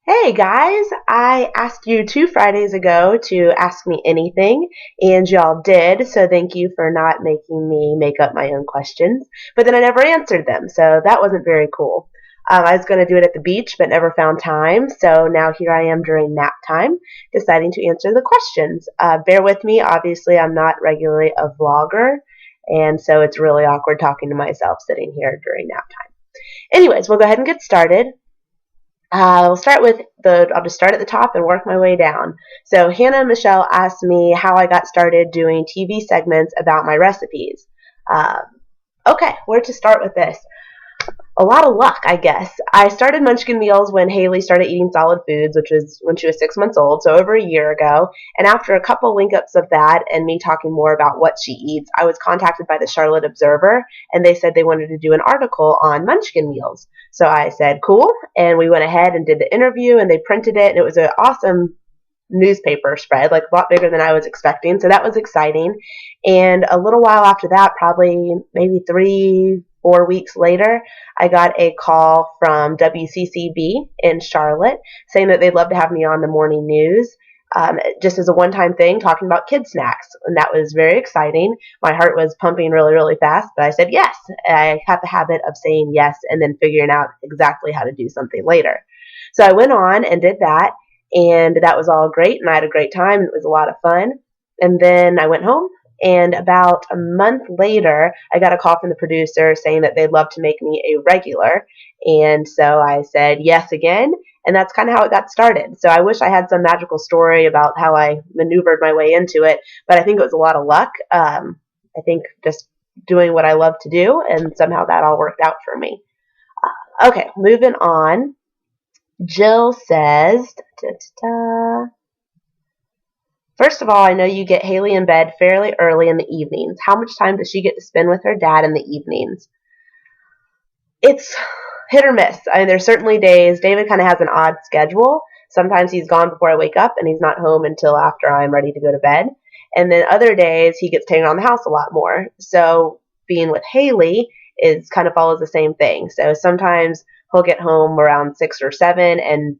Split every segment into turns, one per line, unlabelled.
Hey guys, I asked you 2 Fridays ago to ask me anything, and y'all did, so thank you for not making me make up my own questions. But then I never answered them, so that wasn't very cool. I was going to do it at the beach, but never found time, so now here I am during nap time, deciding to answer the questions. Bear with me, obviously, I'm not regularly a vlogger, and so it's really awkward talking to myself sitting here during nap time. Anyways, we'll go ahead and get started. I'll just start at the top and work my way down. So Hannah Michelle asked me how I got started doing TV segments about my recipes. Uh, okay, where to start with this? A lot of luck, I guess. I started Munchkin Meals when Haley started eating solid foods, which was when she was 6 months old, so over a year ago. And after a couple link ups of that and me talking more about what she eats, I was contacted by the Charlotte Observer, and they said they wanted to do an article on Munchkin Meals. So I said, cool, and we went ahead and did the interview, and they printed it, and it was an awesome newspaper spread, like a lot bigger than I was expecting. So that was exciting. And a little while after that, probably maybe 3, 4 weeks later, I got a call from WCCB in Charlotte saying that they'd love to have me on the morning news. Just as a one-time thing, talking about kid snacks, and that was very exciting. My heart was pumping really, really fast, but I said yes. I have the habit of saying yes and then figuring out exactly how to do something later. So I went on and did that, and that was all great, and I had a great time. It was a lot of fun. And then I went home, and about a month later, I got a call from the producer saying that they'd love to make me a regular. And so I said yes again, and that's kind of how it got started. So I wish I had some magical story about how I maneuvered my way into it, but I think it was a lot of luck. I think just doing what I love to do, and somehow that all worked out for me. Okay, moving on. Jill says, da, da, da. First of all, I know you get Haley in bed fairly early in the evenings. How much time does she get to spend with her dad in the evenings? It's hit or miss. I mean, there's certainly days. David kind of has an odd schedule. Sometimes he's gone before I wake up, and he's not home until after I'm ready to go to bed. And then other days, he gets taken around the house a lot more. So being with Haley is kind of follows the same thing. So sometimes he'll get home around 6 or 7 and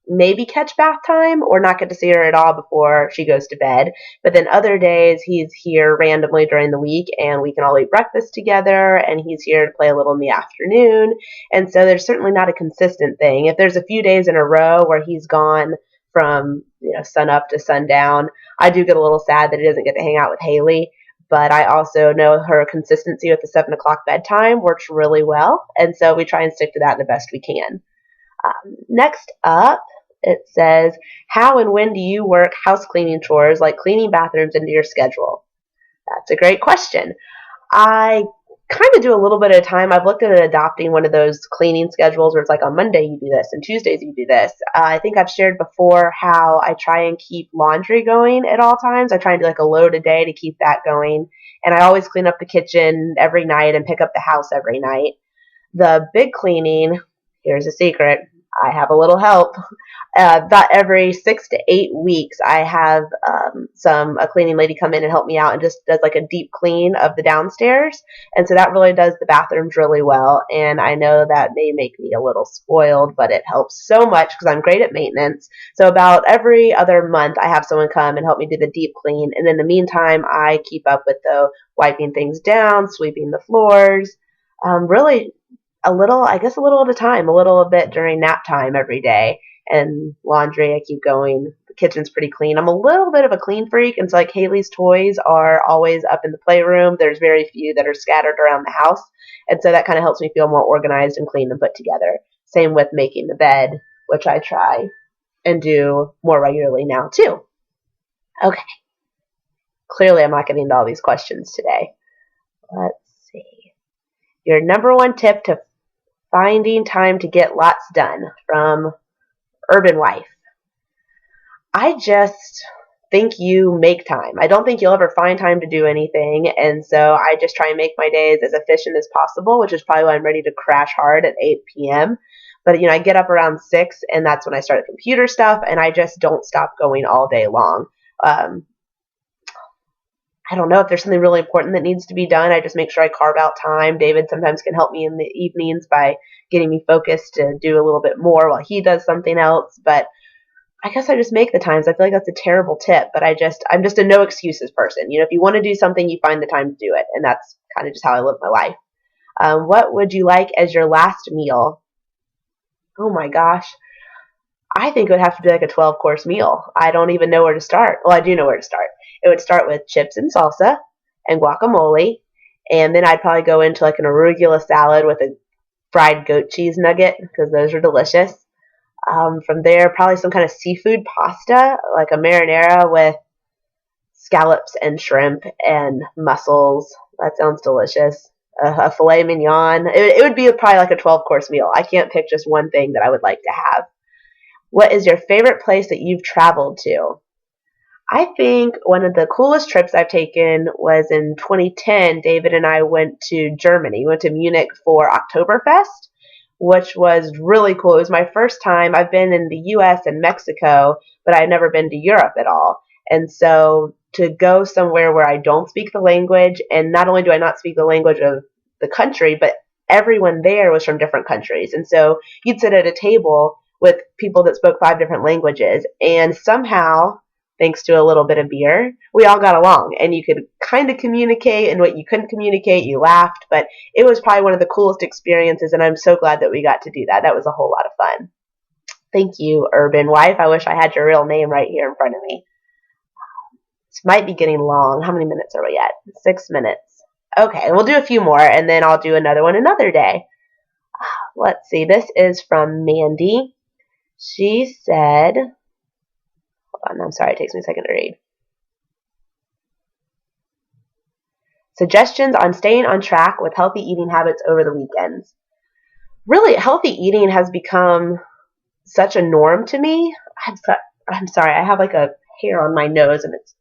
maybe catch bath time or not get to see her at all before she goes to bed. But then other days he's here randomly during the week and we can all eat breakfast together, and he's here to play a little in the afternoon. And so there's certainly not a consistent thing. If there's a few days in a row where he's gone from sun up to sundown, I do get a little sad that he doesn't get to hang out with Haley. But I also know her consistency with the 7 o'clock bedtime works really well, and so we try and stick to that the best we can. Next up, it says, how and when do you work house cleaning chores like cleaning bathrooms into your schedule? That's a great question. I kind of do a little bit at a time. I've looked at adopting one of those cleaning schedules where it's like on Monday you do this and Tuesdays you do this. I think I've shared before how I try and keep laundry going at all times. I try and do like a load a day to keep that going. And I always clean up the kitchen every night and pick up the house every night. The big cleaning, here's a secret, I have a little help. About every 6 to 8 weeks, I have a cleaning lady come in and help me out and just does like a deep clean of the downstairs. And so that really does the bathrooms really well. And I know that may make me a little spoiled, but it helps so much because I'm great at maintenance. So about every other month, I have someone come and help me do the deep clean. And in the meantime, I keep up with the wiping things down, sweeping the floors, really a little at a time, a little bit during nap time every day. And laundry, I keep going. The kitchen's pretty clean. I'm a little bit of a clean freak, and so like Haley's toys are always up in the playroom. There's very few that are scattered around the house, and so that kind of helps me feel more organized and clean and put together. Same with making the bed, which I try and do more regularly now too. Okay, clearly I'm not getting into all these questions today. Let's see. Your number one tip to finding time to get lots done, from Urban Wife. I just think you make time. I don't think you'll ever find time to do anything, and so I just try and make my days as efficient as possible, which is probably why I'm ready to crash hard at 8 p.m. But I get up around 6, and that's when I start computer stuff, and I just don't stop going all day long. I I don't know if there's something really important that needs to be done. I just make sure I carve out time. David sometimes can help me in the evenings by getting me focused to do a little bit more while he does something else. But I guess I just make the times. I feel like that's a terrible tip, but I'm just a no excuses person. If you want to do something, you find the time to do it, and that's kind of just how I live my life. What would you like as your last meal? Oh my gosh. I think it would have to be like a 12-course meal. I don't even know where to start. Well, I do know where to start. It would start with chips and salsa and guacamole, and then I'd probably go into like an arugula salad with a fried goat cheese nugget because those are delicious. From there, probably some kind of seafood pasta, like a marinara with scallops and shrimp and mussels. That sounds delicious. A filet mignon. It would be probably like a 12-course meal. I can't pick just one thing that I would like to have. What is your favorite place that you've traveled to? I think one of the coolest trips I've taken was in 2010. David and I went to Germany. We went to Munich for Oktoberfest, which was really cool. It was my first time. I've been in the US and Mexico, but I've never been to Europe at all. And so to go somewhere where I don't speak the language, and not only do I not speak the language of the country, but everyone there was from different countries. And so you'd sit at a table with people that spoke 5 different languages, and somehow, thanks to a little bit of beer, we all got along, and you could kind of communicate, and what you couldn't communicate, you laughed, but it was probably one of the coolest experiences, and I'm so glad that we got to do that. That was a whole lot of fun. Thank you, Urban Wife. I wish I had your real name right here in front of me. This might be getting long. How many minutes are we at? 6 minutes. Okay, we'll do a few more, and then I'll do another one another day. Let's see. This is from Mandy. She said, hold on, I'm sorry, it takes me a second to read. Suggestions on staying on track with healthy eating habits over the weekends. Really, healthy eating has become such a norm to me. I'm sorry, I have like a hair on my nose and it's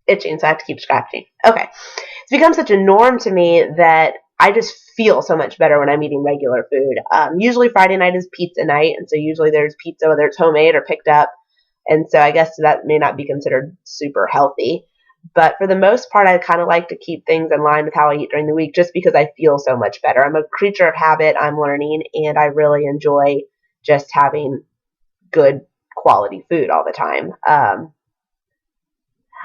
itching, so I have to keep scratching. Okay. It's become such a norm to me that I just feel so much better when I'm eating regular food. Usually Friday night is pizza night, and so usually there's pizza, whether it's homemade or picked up. And so I guess that may not be considered super healthy. But for the most part, I kind of like to keep things in line with how I eat during the week just because I feel so much better. I'm a creature of habit, I'm learning, and I really enjoy just having good quality food all the time.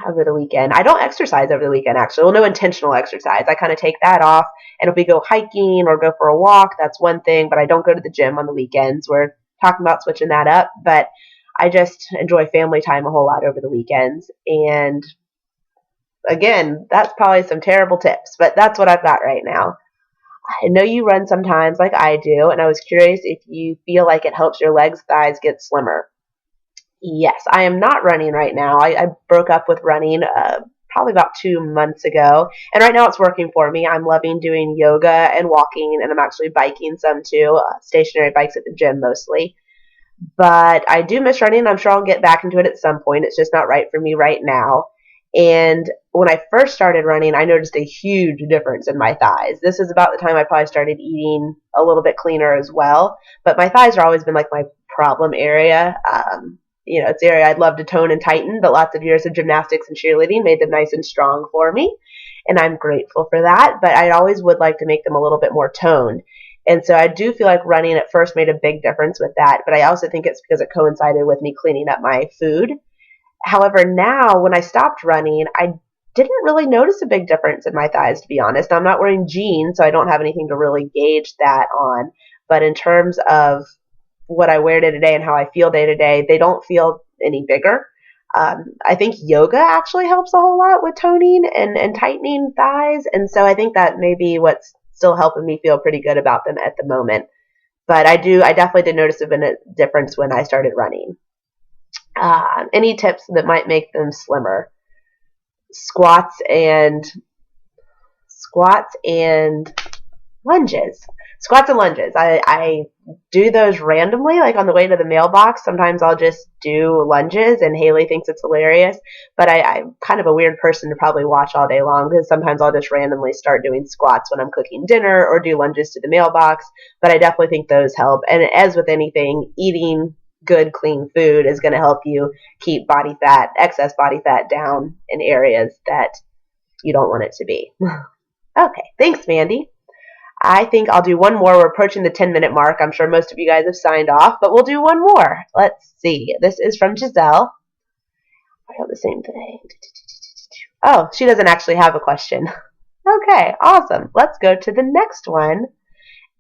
Over the weekend, I don't exercise over the weekend, actually. Well, no intentional exercise. I kind of take that off. And if we go hiking or go for a walk, that's one thing. But I don't go to the gym on the weekends. We're talking about switching that up. But I just enjoy family time a whole lot over the weekends. And again, that's probably some terrible tips, but that's what I've got right now. I know you run sometimes like I do, and I was curious if you feel like it helps your legs, thighs get slimmer. Yes, I am not running right now. I broke up with running probably about 2 months ago, and right now it's working for me. I'm loving doing yoga and walking, and I'm actually biking some too, stationary bikes at the gym mostly. But I do miss running. I'm sure I'll get back into it at some point. It's just not right for me right now. And when I first started running, I noticed a huge difference in my thighs. This is about the time I probably started eating a little bit cleaner as well. But my thighs have always been like my problem area. It's the area I'd love to tone and tighten, but lots of years of gymnastics and cheerleading made them nice and strong for me. And I'm grateful for that. But I always would like to make them a little bit more toned. And so I do feel like running at first made a big difference with that. But I also think it's because it coincided with me cleaning up my food. However, now when I stopped running, I didn't really notice a big difference in my thighs, to be honest. I'm not wearing jeans, so I don't have anything to really gauge that on. But in terms of what I wear day to day and how I feel day to day, they don't feel any bigger. I think yoga actually helps a whole lot with toning and tightening thighs. And so I think that may be what's still helping me feel pretty good about them at the moment. But I definitely did notice a difference when I started running. Any tips that might make them slimmer? Squats and lunges. Squats and lunges. I do those randomly, like on the way to the mailbox. Sometimes I'll just do lunges, and Haley thinks it's hilarious. But I'm kind of a weird person to probably watch all day long because sometimes I'll just randomly start doing squats when I'm cooking dinner or do lunges to the mailbox. But I definitely think those help. And as with anything, eating good, clean food is going to help you keep excess body fat down in areas that you don't want it to be. Okay, thanks, Mandy. I think I'll do one more. We're approaching the 10-minute mark. I'm sure most of you guys have signed off, but we'll do one more. Let's see. This is from Giselle. I have the same thing. Oh, she doesn't actually have a question. Okay, awesome. Let's go to the next one.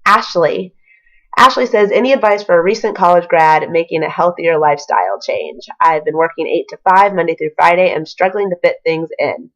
Ashley. Ashley says, any advice for a recent college grad making a healthier lifestyle change? I've been working 8 to 5, Monday through Friday, and struggling to fit things in.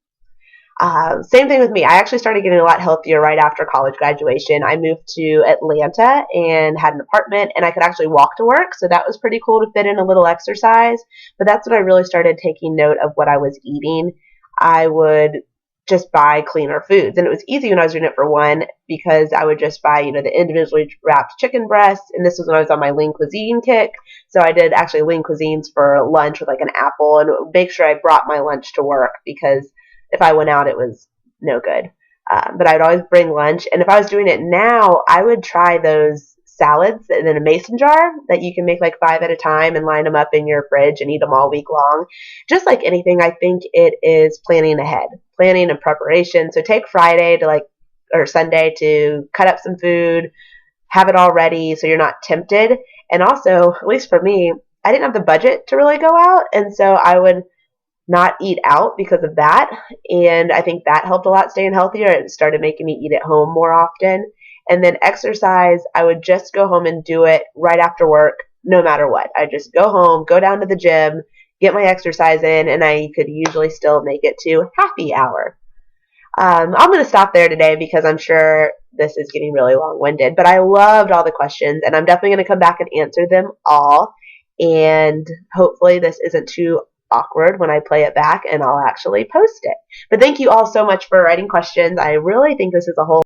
Same thing with me. I actually started getting a lot healthier right after college graduation. I moved to Atlanta and had an apartment, and I could actually walk to work, so that was pretty cool to fit in a little exercise. But that's when I really started taking note of what I was eating. I would just buy cleaner foods, and it was easy when I was doing it for one because I would just buy, the individually wrapped chicken breasts, and this was when I was on my lean cuisine kick. So I did actually lean cuisines for lunch with like an apple, and make sure I brought my lunch to work because if I went out, it was no good. But I would always bring lunch. And if I was doing it now, I would try those salads in a mason jar that you can make like 5 at a time and line them up in your fridge and eat them all week long. Just like anything, I think it is planning ahead, planning and preparation. So take Friday or Sunday to cut up some food, have it all ready so you're not tempted. And also, at least for me, I didn't have the budget to really go out. And so I would not eat out because of that. And I think that helped a lot staying healthier. It started making me eat at home more often. And then exercise, I would just go home and do it right after work, no matter what. I just go home, go down to the gym, get my exercise in, and I could usually still make it to happy hour. I'm going to stop there today because I'm sure this is getting really long-winded, but I loved all the questions, and I'm definitely going to come back and answer them all. And hopefully this isn't too awkward when I play it back, and I'll actually post it. But thank you all so much for writing questions. I really think this is a whole